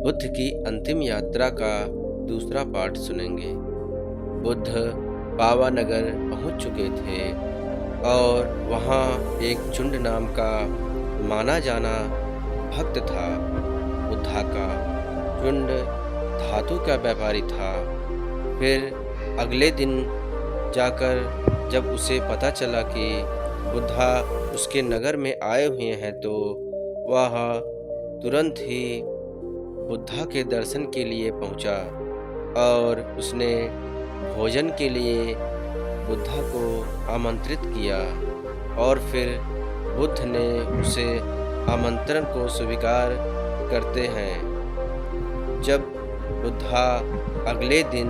बुद्ध की अंतिम यात्रा का दूसरा पार्ट सुनेंगे। बुद्ध पावानगर पहुंच चुके थे और वहां एक चुंड नाम का माना जाना भक्त था बुद्धा का। चुंड धातु का व्यापारी था। फिर अगले दिन जाकर जब उसे पता चला कि बुद्धा उसके नगर में आए हुए हैं तो वह तुरंत ही बुद्धा के दर्शन के लिए पहुंचा और उसने भोजन के लिए बुद्धा को आमंत्रित किया और फिर बुद्ध ने उसे आमंत्रण को स्वीकार करते हैं। जब बुद्धा अगले दिन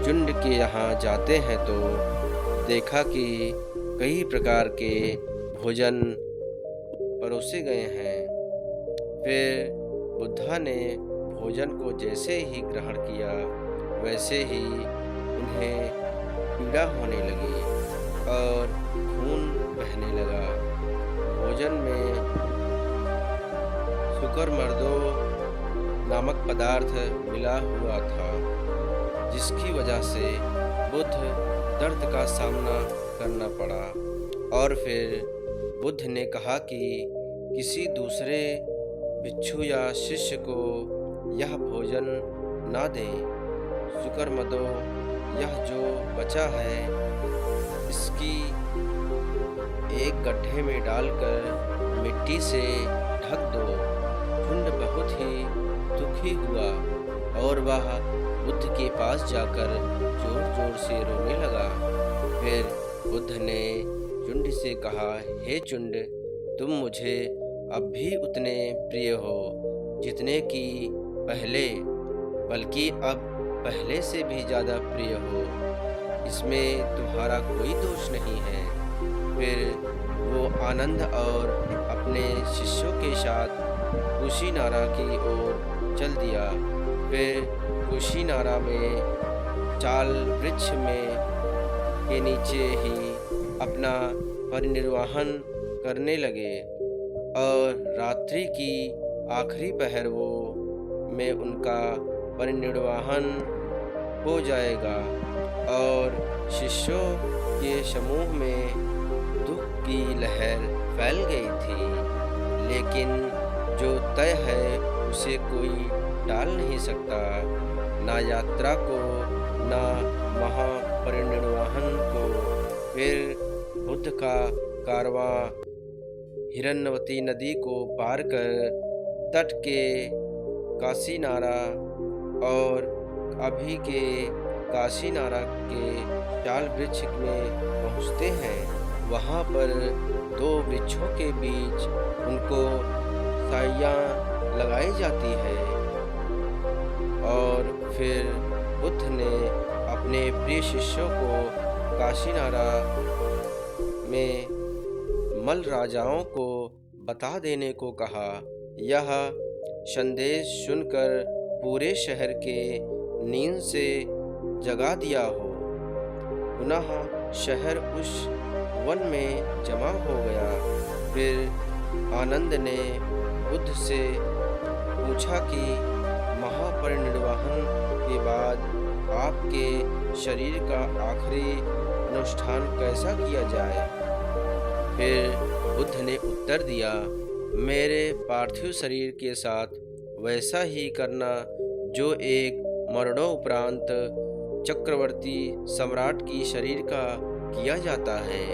चुंड के यहाँ जाते हैं तो देखा कि कई प्रकार के भोजन परोसे गए हैं। फिर बुद्धा ने भोजन को जैसे ही ग्रहण किया वैसे ही उन्हें पीड़ा होने लगी और खून बहने लगा। भोजन में शुकरमर्दो नामक पदार्थ मिला हुआ था, जिसकी वजह से बुद्ध दर्द का सामना करना पड़ा। और फिर बुद्ध ने कहा कि किसी दूसरे भिक्षु या शिष्य को यह भोजन ना दे। शुकरमर्दो, यह जो बचा है इसकी एक गड्ढे में डालकर मिट्टी से ढक दो। चुंड बहुत ही दुखी हुआ और वह बुद्ध के पास जाकर जोर जोर से रोने लगा। फिर बुद्ध ने चुंड से कहा, हे चुंड, तुम मुझे अब भी उतने प्रिय हो जितने कि पहले, बल्कि अब पहले से भी ज़्यादा प्रिय हो। इसमें तुम्हारा कोई दोष नहीं है। फिर वो आनंद और अपने शिष्यों के साथ कुशीनारा की ओर चल दिया। फिर कुशीनारा में चाल वृक्ष में के नीचे ही अपना परिनिर्वाहन करने लगे और रात्रि की आखिरी पहर में उनका परिनिर्वाण हो जाएगा। और शिष्यों के समूह में दुख की लहर फैल गई थी, लेकिन जो तय है उसे कोई टाल नहीं सकता, ना यात्रा को ना महापरिनिर्वाण को। फिर बुद्ध का कारवां हिरण्यवती नदी को पार कर तट के काशीनारा और अभी के काशीनारा के चाल वृक्ष में पहुँचते हैं। वहाँ पर दो वृक्षों के बीच उनको साइयाँ लगाई जाती है और फिर बुद्ध ने अपने प्रिय शिष्यों को काशीनारा में मल राजाओं को बता देने को कहा। यह संदेश सुनकर पूरे शहर के नींद से जगा दिया हो। पुनः शहर उस वन में जमा हो गया। फिर आनंद ने बुद्ध से पूछा कि महापरिनिर्वाण के बाद आपके शरीर का आखिरी अनुष्ठान कैसा किया जाए। फिर बुद्ध ने उत्तर दिया, मेरे पार्थिव शरीर के साथ वैसा ही करना जो एक मरणोपरांत चक्रवर्ती सम्राट की शरीर का किया जाता है।